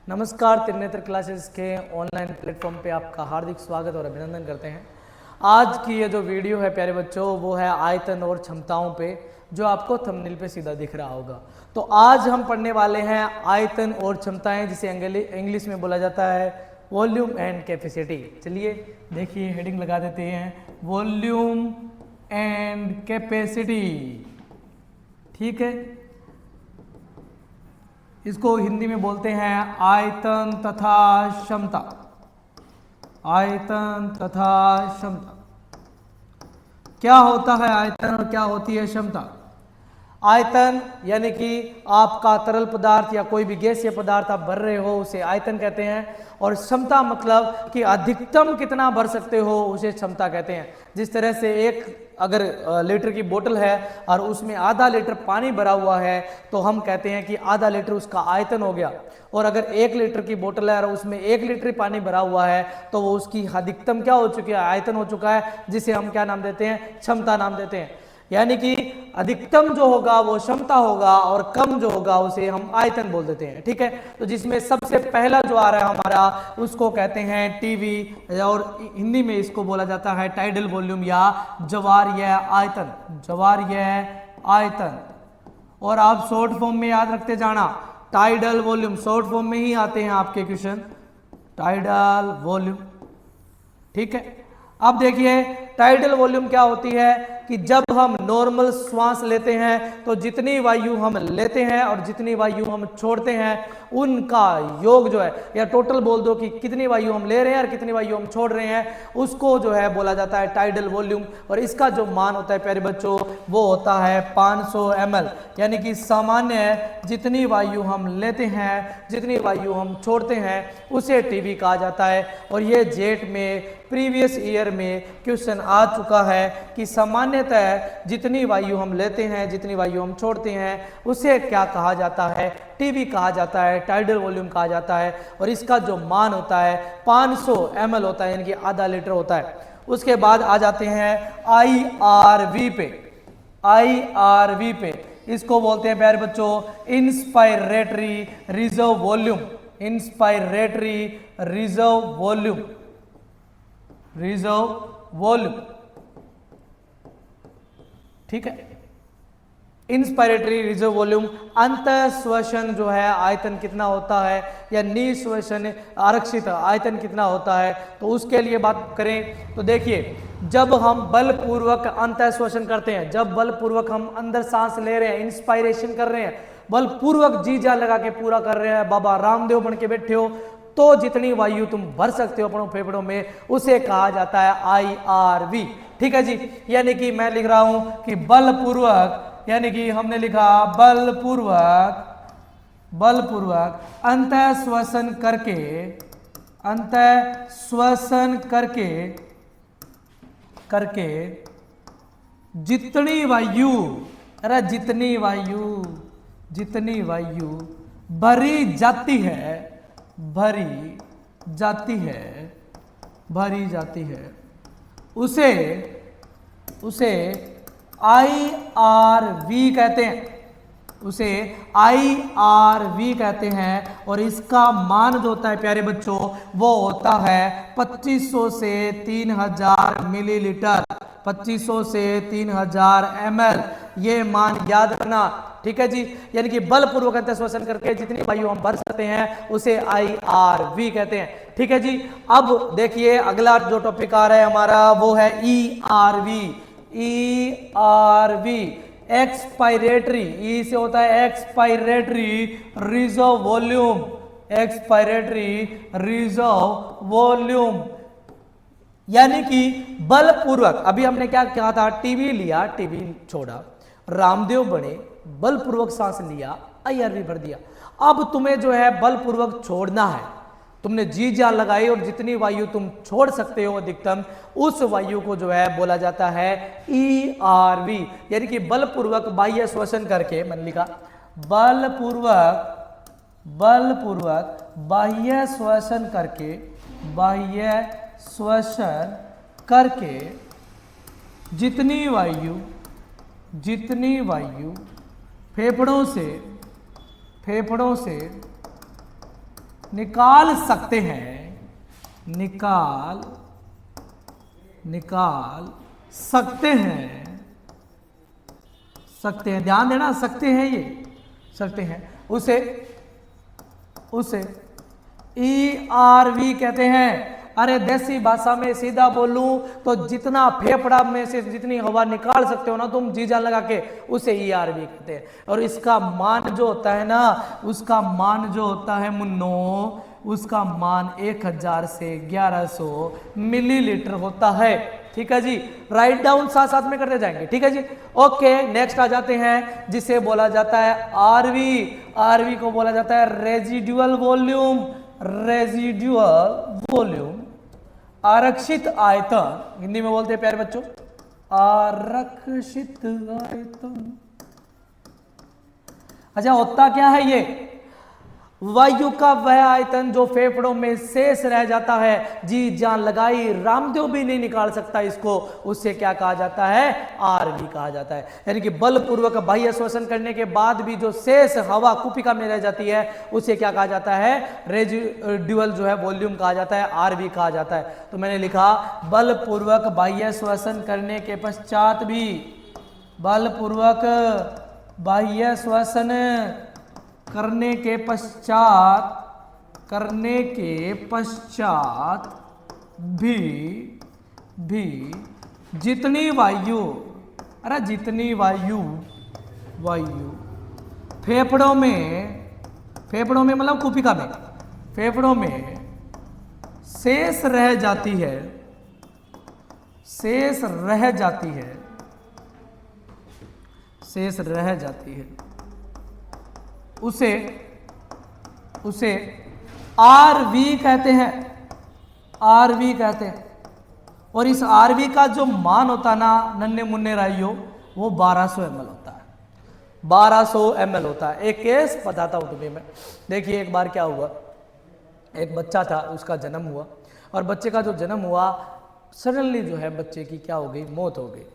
नमस्कार, त्रिनेत्र क्लासेस के online platform पे आपका हार्दिक स्वागत और अभिनंदन करते हैं। आज की ये जो वीडियो है प्यारे बच्चों, वो है आयतन और क्षमताओं पे, जो आपको थंबनेल पे सीधा दिख रहा होगा। तो आज हम पढ़ने वाले हैं आयतन और क्षमताएं, जिसे इंग्लिश में बोला जाता है वॉल्यूम एंड कैपेसिटी। चलिए देखिए, हेडिंग लगा देते हैं, वॉल्यूम एंड कैपेसिटी। ठीक है, इसको हिंदी में बोलते हैं आयतन तथा क्षमता। आयतन तथा क्षमता। क्या होता है आयतन और क्या होती है क्षमता? आयतन यानी कि आपका तरल पदार्थ या कोई भी गैसीय पदार्थ आप भर रहे हो, उसे आयतन कहते हैं। और क्षमता मतलब कि अधिकतम कितना भर सकते हो, उसे क्षमता कहते हैं। जिस तरह से एक अगर लीटर की बोतल है और उसमें आधा लीटर पानी भरा हुआ है, तो हम कहते हैं कि आधा लीटर उसका आयतन हो गया। और अगर 1 लीटर की बोतल है और उसमें 1 लीटर पानी भरा हुआ है, तो वो उसकी अधिकतम क्या हो चुकी है, आयतन हो चुका है, जिसे हम क्या नाम देते हैं, क्षमता नाम देते हैं। यानी कि अधिकतम जो होगा वो क्षमता होगा और कम जो होगा उसे हम आयतन बोल देते हैं। ठीक है, तो जिसमें सबसे पहला जो आ रहा है हमारा, उसको कहते हैं टीवी, और हिंदी में इसको बोला जाता है टाइडल वॉल्यूम या ज्वारीय आयतन। ज्वारीय आयतन। और आप शॉर्ट फॉर्म में याद रखते जाना, टाइडल वॉल्यूम शॉर्ट फॉर्म में ही आते हैं आपके क्वेश्चन, टाइडल वॉल्यूम। ठीक है, अब देखिए टाइडल वॉल्यूम क्या होती है कि जब हम नॉर्मल श्वास लेते हैं तो जितनी वायु हम लेते हैं और जितनी वायु हम छोड़ते हैं, उनका योग जो है, या टोटल बोल दो कि कितनी वायु हम ले रहे हैं और कितनी वायु हम छोड़ रहे हैं, उसको जो है बोला जाता है टाइडल वॉल्यूम। और इसका जो मान होता है प्यारे बच्चों, वो होता है 500 ml। यानी कि सामान्य जितनी वायु हम लेते हैं, जितनी वायु हम छोड़ते हैं, उसे टीवी कहा जाता है। और ये जेट में प्रीवियस ईयर में क्वेश्चन आ चुका है कि सामान्यतः जितनी वायु हम लेते हैं, जितनी वायु हम छोड़ते हैं, उसे क्या कहा जाता है, टीवी कहा जाता है, टाइडल वॉल्यूम कहा जाता है। और इसका जो मान होता है 500 ml होता है, यानी कि आधा लीटर होता है। उसके बाद आ जाते हैं IRV पे। IRV पे इसको बोलते हैं प्यारे बच्चों inspiratory reserve volume. Inspiratory reserve volume. Reserve volume. ठीक है, इंस्पायरेटरी रिजर्व वॉल्यूम। अंतः श्वसन जो है आयतन कितना होता है, या निश्वसन आरक्षित आयतन कितना होता है, तो उसके लिए बात करें तो देखिए, जब हम बलपूर्वक अंतः श्वसन करते हैं, जब बलपूर्वक हम अंदर सांस ले रहे हैं, इंस्पायरेशन कर रहे हैं, बलपूर्वक जी जान लगा के पूरा कर रहे हैं, बाबा रामदेव बन के बैठे हो, तो जितनी वायु तुम भर सकते हो अपने फेफड़ों में, उसे कहा जाता है IRV। ठीक है जी, यानी कि मैं लिख रहा हूं कि बलपूर्वक, यानी कि हमने लिखा बलपूर्वक, बलपूर्वक अंतः श्वसन करके, अंतः श्वसन करके करके जितनी वायु, अरे जितनी वायु भरी जाती है, भरी जाती है, उसे IRV कहते हैं, उसे IRV कहते हैं। और इसका मान जो होता है प्यारे बच्चों, वो होता है 2500 से 3000 मिलीलीटर, 2500 से 3000 ml। ये मान याद रखना। ठीक है जी, यानी कि बलपूर्वक अंतः श्वसन करके जितनी वायु हम भर सकते हैं, उसे IRV कहते हैं। ठीक है जी, अब देखिए अगला जो टॉपिक आ रहा है हमारा, वो है ERV। ERV एक्सपायरेटरी, ई से होता है expiratory reserve volume. Expiratory reserve volume, यानी कि बलपूर्वक, अभी हमने क्या कहा था, टीवी लिया, टीवी छोड़ा, रामदेव बने, बलपूर्वक सांस लिया, IRV भर दिया। अब तुम्हें जो है बलपूर्वक छोड़ना है, तुमने जी जान लगाई और जितनी वायु तुम छोड़ सकते हो अधिकतम, उस वायु को जो है बोला जाता है ERV। यानी कि बलपूर्वक बाह्य श्वसन करके, मैंने लिखा बलपूर्वक बाह्य श्वसन करके, बाह्य श्वसन करके जितनी वायु फेफड़ों से निकाल सकते हैं, निकाल सकते हैं, ध्यान देना, सकते हैं, ये सकते हैं, उसे ERV कहते हैं। अरे देसी भाषा में सीधा बोलूं तो जितना फेफड़ा में से जितनी हवा निकाल सकते हो ना तुम जी जान लगा के, उसे ERV कहते हैं। और इसका मान जो होता है ना, उसका मान जो होता है मुन्नो, उसका मान 1000 से 1100 मिलीलीटर होता है। ठीक है जी, राइट डाउन साथ साथ में करते जाएंगे। ठीक है जी, ओके। नेक्स्ट आ जाते हैं जिसे बोला जाता है आरवी को बोला जाता है रेजिडुअल वॉल्यूम, आरक्षित आयतन, हिंदी में बोलते हैं प्यारे बच्चों आरक्षित आयतन। अच्छा, होता क्या है ये? वायु का वह आयतन जो फेफड़ों में शेष रह जाता है, जी जान लगाई, रामदेव भी नहीं निकाल सकता इसको, उससे क्या कहा जाता है? आरवी कहा जाता है। यानी कि बलपूर्वक बाह्य श्वसन करने के बाद भी जो शेष हवा कुपिका में रह जाती है, उसे क्या कहा जाता है? रेजिडुअल जो है वॉल्यूम कहा जाता है, आरवी कहा जाता है। तो मैंने लिखा बलपूर्वक बाह्य श्वसन करने के पश्चात भी, बलपूर्वक बाह्य श्वसन करने के पश्चात भी जितनी वायु फेफड़ों में मतलब कुपिका में, फेफड़ों में शेष रह जाती है, उसे आरवी कहते हैं, और इस आरवी का जो मान होता है ना नन्हे मुन्ने राइयो, वो 1200 ml होता है, 1200 ml होता है। एक केस बताता हूँ तुम्हें मैं। देखिए एक बार क्या हुआ, एक बच्चा था, उसका जन्म हुआ, और बच्चे का जो जन्म हुआ सडनली जो है बच्चे की क्या हो गई? मौत हो गई।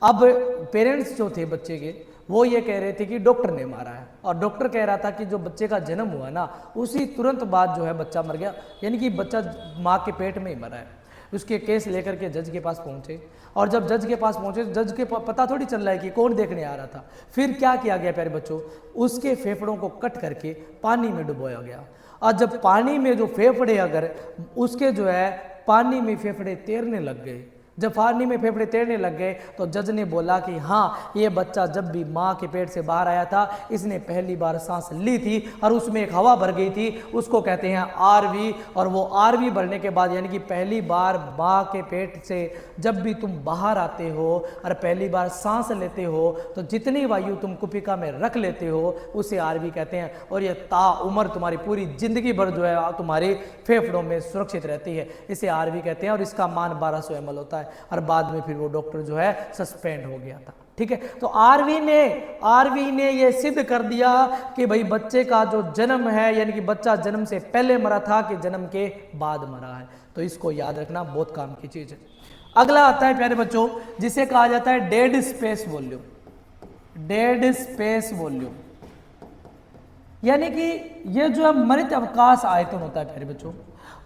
अब पेरेंट्स जो थे बच्चे के, वो ये कह रहे थे कि डॉक्टर ने मारा है, और डॉक्टर कह रहा था कि जो बच्चे का जन्म हुआ ना, उसी तुरंत बाद जो है बच्चा मर गया, यानी कि बच्चा माँ के पेट में ही मरा है। उसके केस लेकर के जज के पास पहुंचे, और जब जज के पास पहुंचे, जज के पता थोड़ी चल रहा है कि कौन देखने आ रहा था। फिर क्या किया गया प्यारे बच्चों? उसके फेफड़ों को कट करके पानी में डुबोया गया, और जब पानी में जो फेफड़े, अगर उसके जो है पानी में फेफड़े तैरने लग गए, जब पानी में फेफड़े तैरने लग गए, तो जज ने बोला कि हाँ, ये बच्चा जब भी माँ के पेट से बाहर आया था, इसने पहली बार सांस ली थी और उसमें एक हवा भर गई थी, उसको कहते हैं आरवी। और वो आरवी भरने के बाद, यानी कि पहली बार माँ के पेट से जब भी तुम बाहर आते हो और पहली बार सांस लेते हो, तो जितनी वायु तुम कुपिका में रख लेते हो, उसे आरवी कहते हैं। और ये ताउम्र तुम्हारी पूरी जिंदगी भर जो है तुम्हारे फेफड़ों में सुरक्षित रहती है, इसे आरवी कहते हैं। और इसका मान 1200 ml होता है, और बाद में फिर वो डॉक्टर जो है सस्पेंड हो गया था। ठीक है, तो आरवी ने ये सिद्ध कर दिया कि भाई बच्चे का जो जन्म है, यानी कि बच्चा जन्म से पहले मरा था कि जन्म के बाद मरा है। तो इसको याद रखना, बहुत काम की चीज है। अगला आता है प्यारे बच्चों, जिसे कहा जाता है डेड स्पेस वॉल्यूम, यानी कि ये जो है मृत अवकाश आयतन होता है प्यारे बच्चों।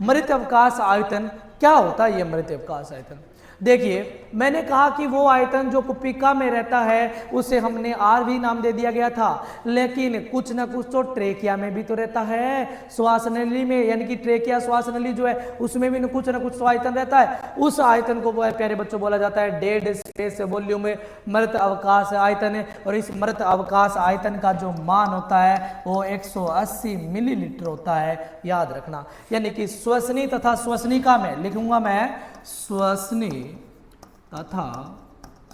मृत अवकाश आयतन क्या होता है? ये मृत अवकाश आयतन, देखिए मैंने कहा कि वो आयतन जो कुपिका में रहता है, उसे हमने आरवी नाम दे दिया गया था, लेकिन कुछ ना कुछ तो ट्रेकिया में भी तो रहता है, श्वास नली में, यानी कि ट्रेकिया श्वास नली जो है उसमें भी कुछ ना कुछ तो आयतन रहता है। उस आयतन को प्यारे बच्चों बोला जाता है डेड स्पेस वॉल्यूम, मृत अवकाश आयतन है। और इस मृत अवकाश आयतन का जो मान होता है वो 180 मिलीलीटर होता है, याद रखना। यानी कि श्वसनी तथा श्वसनिका में लिखूंगा मैं, श्वसनी तथा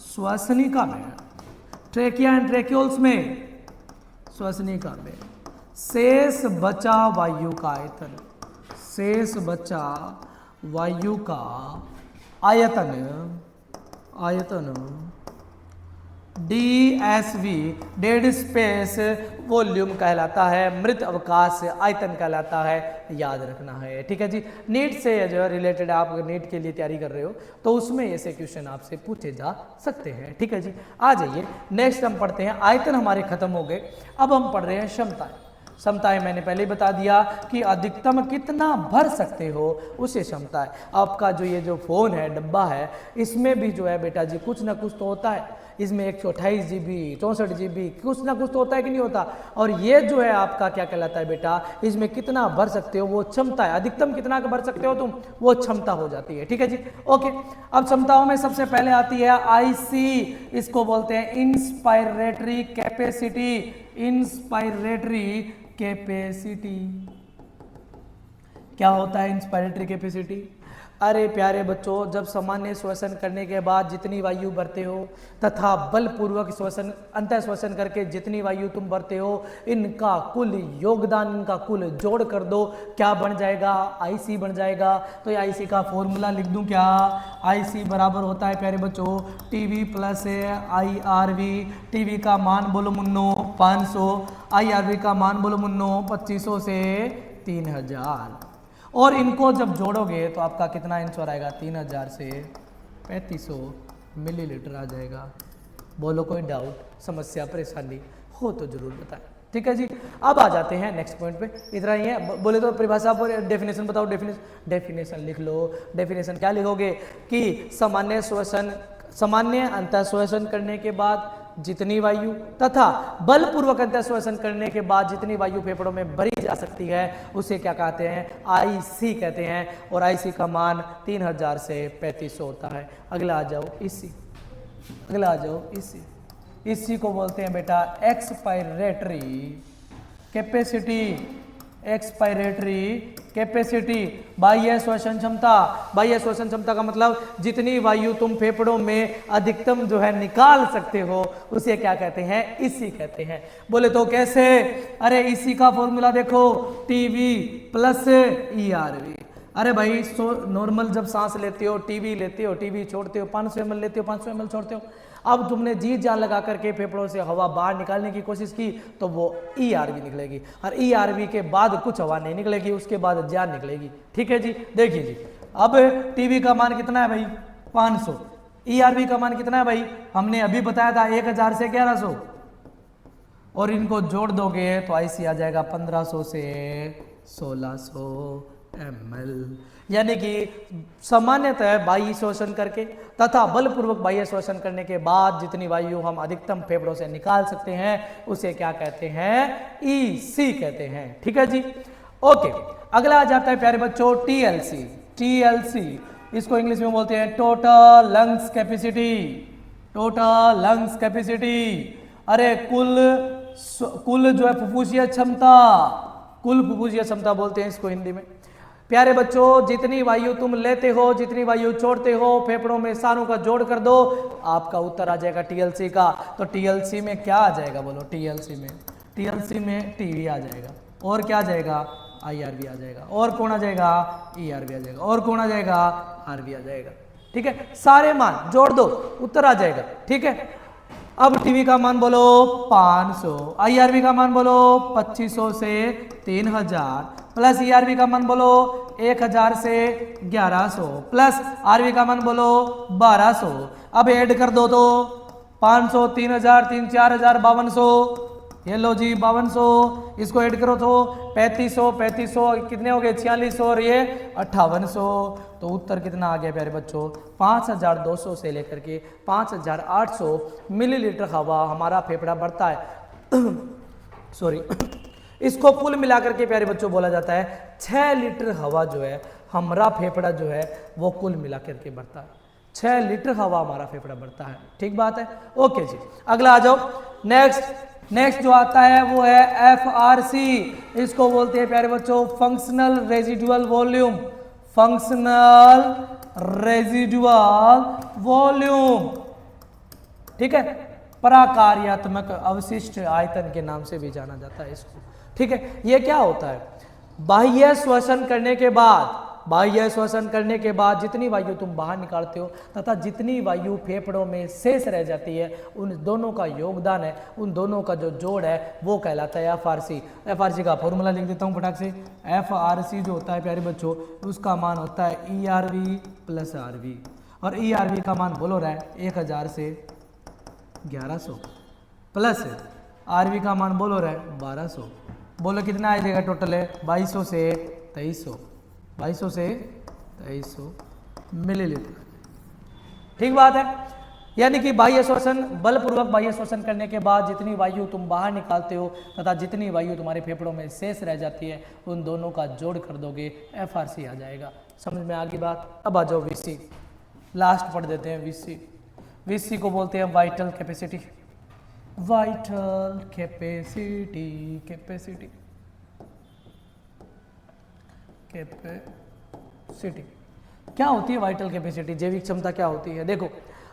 श्वसनिका में, ट्रेकिया एंड ट्रेक्यूल्स में, श्वसनिका में शेष बचा वायु का आयतन, शेष बचा वायु का आयतन DSV, डेड स्पेस वॉल्यूम कहलाता है, मृत अवकाश आयतन कहलाता है, याद रखना है। ठीक है जी, नीट से जो है रिलेटेड, आप नीट के लिए तैयारी कर रहे हो तो उसमें ऐसे क्वेश्चन आपसे पूछे जा सकते हैं। ठीक है जी, आ जाइए नेक्स्ट हम पढ़ते हैं। आयतन हमारे खत्म हो गए, अब हम पढ़ रहे हैं क्षमताएं। क्षमता है मैंने पहले ही बता दिया कि अधिकतम कितना भर सकते हो उसे क्षमता है। आपका जो ये जो फ़ोन है, डब्बा है, इसमें भी जो है बेटा जी कुछ ना कुछ तो होता है। इसमें 128 GB 64 GB कुछ ना कुछ तो होता है कि नहीं होता। और ये जो है आपका क्या कहलाता है बेटा, इसमें कितना भर सकते हो वो क्षमता है। अधिकतम कितना भर सकते हो तुम, वो क्षमता हो जाती है। ठीक है जी, ओके। अब क्षमताओं में सबसे पहले आती है आईसी, इसको बोलते हैं इंस्पायरेटरी कैपेसिटी। इंस्पायरेटरी कैपेसिटी क्या होता है इंस्पायरेटरी कैपेसिटी? अरे प्यारे बच्चों, जब सामान्य श्वसन करने के बाद जितनी वायु भरते हो तथा बलपूर्वक श्वसन अंतः श्वसन करके जितनी वायु तुम भरते हो, इनका कुल योगदान, इनका कुल जोड़ कर दो, क्या बन जाएगा? आईसी बन जाएगा। तो ये आईसी का फॉर्मूला लिख दूं क्या? आईसी बराबर होता है प्यारे बच्चों टीवी प्लस आईआरवी। टीवी का मान बोलो मुन्नो 500, आईआरवी का मान बोलो मुन्नो 2500 से 3000। और इनको जब जोड़ोगे तो आपका कितना आंसर आएगा? 3000 से 3500 मिलीलीटर आ जाएगा। बोलो कोई डाउट, समस्या, परेशानी हो तो जरूर बताएं। ठीक है जी, अब आ जाते हैं नेक्स्ट पॉइंट पे। इतना ही है, बोले तो परिभाषा पर डेफिनेशन बताओ। डेफिनेशन लिख लो। डेफिनेशन क्या लिखोगे कि सामान्य अंतः श्वसन करने के बाद जितनी वायु तथा बलपूर्वक अंतः श्वसन करने के बाद जितनी वायु फेफड़ों में भरी जा सकती है उसे क्या कहते हैं? आईसी कहते हैं। और आईसी का मान 3000 से 3500 होता है। अगला आ जाओ इसी, अगला आ जाओ इसी। इसी को बोलते हैं बेटा एक्सपायरेटरी कैपेसिटी। एक्सपायरेटरी कैपेसिटी बाह्य श्वसन क्षमता। बाह्य श्वसन क्षमता का मतलब जितनी वायु तुम फेफड़ों में अधिकतम जो है निकाल सकते हो उसे क्या कहते हैं? इसी कहते हैं। बोले तो कैसे? अरे इसी का फॉर्मूला देखो, टीवी प्लस ईआरवी। अरे भाई नॉर्मल जब सांस लेते हो, टीवी लेते हो, टीवी छोड़ते हो, 500 ml लेते हो, 500 ml छोड़ते हो। अब तुमने जी जान लगा करके फेफड़ों से हवा बाहर निकालने की कोशिश की तो वो ईआरवी निकलेगी। और ईआरवी के बाद कुछ हवा नहीं निकलेगी, उसके बाद जान निकलेगी। ठीक है जी, देखिए जी, अब टीवी का मान कितना है भाई? 500। ईआरवी का मान कितना है भाई? हमने अभी बताया था 1000 से 1100। और इनको जोड़ दोगे तो आईसी आ जाएगा 1500 से 1600 ml। यानी कि सामान्यतः बाह्य श्वसन करके तथा बलपूर्वक बाह्य श्वसन करने के बाद जितनी वायु हम अधिकतम फेफड़ों से निकाल सकते हैं उसे क्या कहते हैं? ईसी कहते हैं। ठीक है जी, ओके। अगला आ जाता है प्यारे बच्चों टीएलसी। टीएलसी इसको इंग्लिश में बोलते हैं total lungs capacity. Total lungs capacity, अरे कुल जो है फुफ्फुसीय क्षमता, कुल फुफ्फुसीय क्षमता बोलते हैं इसको हिंदी में। प्यारे बच्चों, जितनी वायु तुम लेते हो, जितनी वायु छोड़ते हो, फेफड़ों में सारों का जोड़ कर दो, आपका उत्तर आ जाएगा टीएलसी का। तो टीएलसी में क्या आ जाएगा? बोलो टीएलसी में टीवी आ जाएगा। और क्या आ जाएगा? आईआरवी आ जाएगा। और कौन आ जाएगा? ईआरवी आ जाएगा। और कौन आ जाएगा? आरवी आ जाएगा। ठीक है, सारे मान जोड़ दो, उत्तर आ जाएगा। ठीक है, अब टीवी का मान बोलो 500, आईआरवी का मान बोलो 2500 से 3000, प्लस ईआरवी का मान बोलो 1000 से 1100, प्लस आरवी का मान बोलो 1200। अब ऐड कर दो तो 500 3000 3 4000 5200, ये लो जी 5200। इसको ऐड करो तो 3500 कितने हो गए? 4600 और ये 5800। तो उत्तर कितना आ गया प्यारे बच्चों? 5200 से लेकर के 5800 मिलीलीटर हवा हमारा फेफड़ा भरता है। सॉरी, इसको कुल मिलाकर के प्यारे बच्चों बोला जाता है 6 लीटर हवा जो है हमारा फेफड़ा जो है वो कुल मिलाकर के भरता है। 6 लीटर हवा हमारा फेफड़ा भरता है। ठीक बात है, ओके जी। अगला आ जाओ नेक्स्ट जो आता है वो है एफआरसी। इसको बोलते हैं प्यारे बच्चों functional residual volume. Functional residual volume, ठीक है, पराकार्यात्मक अवशिष्ट आयतन के नाम से भी जाना जाता है इसको। ठीक है, ये क्या होता है? बाह्य श्वसन करने के बाद जितनी वायु तुम बाहर निकालते हो तथा जितनी वायु फेफड़ों में शेष रह जाती है, उन दोनों का योगदान है, उन दोनों का जो जोड़ है वो कहलाता है एफआरसी। एफआरसी का फॉर्मूला लिख देता हूँ फटाक से। एफआरसी जो होता है प्यारे बच्चों उसका मान होता है ईआरवी प्लस आरवी। और ईआरवी का मान बोलो रहा है 1000 से 1100, प्लस आरवी का मान बोलो रहा है 1200, बोलो कितना आ जाएगा टोटल है 2200 से 2300, 2200 से 2300 मिलीलीटर। ठीक बात है। यानी कि बाह्य श्वसन, बलपूर्वक बाह्य श्वसन करने के बाद जितनी वायु तुम बाहर निकालते हो तथा जितनी वायु तुम्हारे फेफड़ों में शेष रह जाती है उन दोनों का जोड़ कर दोगे, FRC आ जाएगा। समझ में आ गई बात। अब आ जाओ VC, लास्ट पढ़ देते हैं VC। VC को बोलते हैं vital capacity, vital capacity, capacity, capacity क्या होती है? वाइटल कैपेसिटी, जैविक क्षमता क्या होती है? देखो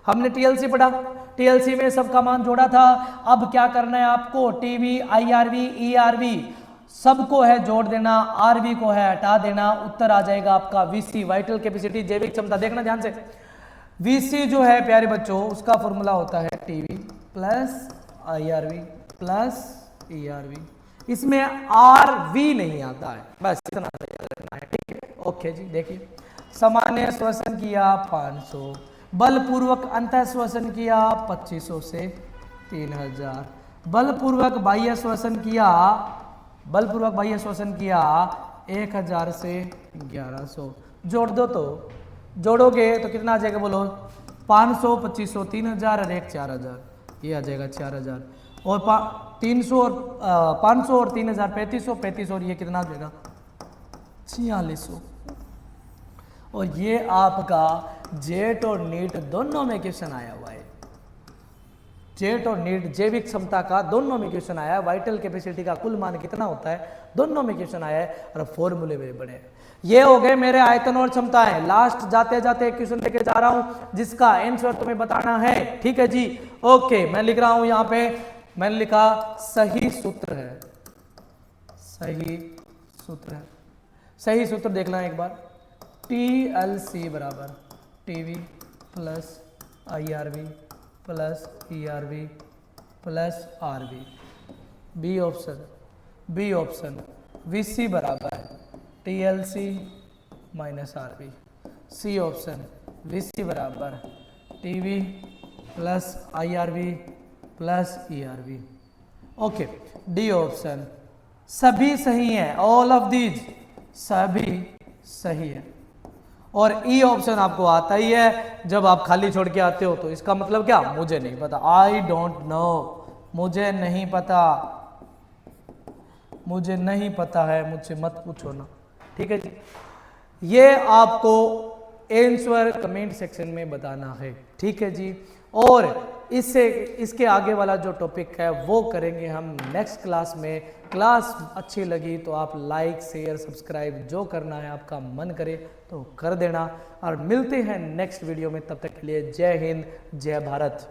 हमने TLC पढ़ा, TLC में सबका मान जोड़ा था। अब क्या करना है आपको? TV, IRV, ERV सबको है जोड़ देना, RV को है हटा देना, उत्तर आ जाएगा आपका VC, वाइटल कैपेसिटी, जैविक क्षमता। देखना ध्यान से, VC जो है प्यारे बच्चों उसका फॉर्मूला होता है TV plus IRV plus ERV। इसमें RV नहीं आता है, बस इतना रखना है। ठीक है, ओके जी। देखिए सामान्य श्वसन किया 500, बलपूर्वक अंतः श्वसन किया 2500 से 3000, बलपूर्वक बाह्य श्वसन किया, बलपूर्वक बाह्य श्वसन किया 1000 से 1100। जोड़ दो तो जोड़ोगे तो कितना आ जाएगा बोलो? 500, 2500, 3000 और 1 4000, ये आ जाएगा 4000। और 300 और 500 और 3000 3500, 3500 और ये कितना आ जाएगा? 4600। और ये आपका जेट और नीट दोनों में क्वेश्चन आया हुआ है। जेट और नीट जैविक क्षमता का दोनों में क्वेश्चन आया है। वाइटल कैपेसिटी का कुल मान कितना होता है दोनों में क्वेश्चन आया है और फॉर्मूले में बने। ये हो गए मेरे आयतन और क्षमताएं। लास्ट जाते जाते एक क्वेश्चन लेके जा रहा हूं जिसका आंसर तुम्हें बताना है। ठीक है जी, ओके। मैं लिख रहा हूं यहां पे, मैंने लिखा सही सूत्र है, सही सूत्र है। सही सूत्र देखना एक बार, TLC बराबर TV plus IRV plus ERV plus RV। B option, B option VC बराबर TLC minus RV। C option VC बराबर TV plus IRV plus ERV। Okay, D option सभी सही है, ऑल ऑफ दीज सभी सही है। और ई ऑप्शन आपको आता ही है जब आप खाली छोड़ के आते हो, तो इसका मतलब क्या? मुझे नहीं पता, आई डोंट नो, मुझे नहीं पता, मुझे नहीं पता है, मुझसे मत पूछो ना। ठीक है जी, ये आपको आंसर कमेंट सेक्शन में बताना है। ठीक है जी, और इसके आगे वाला जो टॉपिक है वो करेंगे हम नेक्स्ट क्लास में। क्लास अच्छी लगी तो आप लाइक शेयर सब्सक्राइब जो करना है आपका मन करे तो कर देना, और मिलते हैं नेक्स्ट वीडियो में। तब तक के लिए जय हिंद, जय भारत।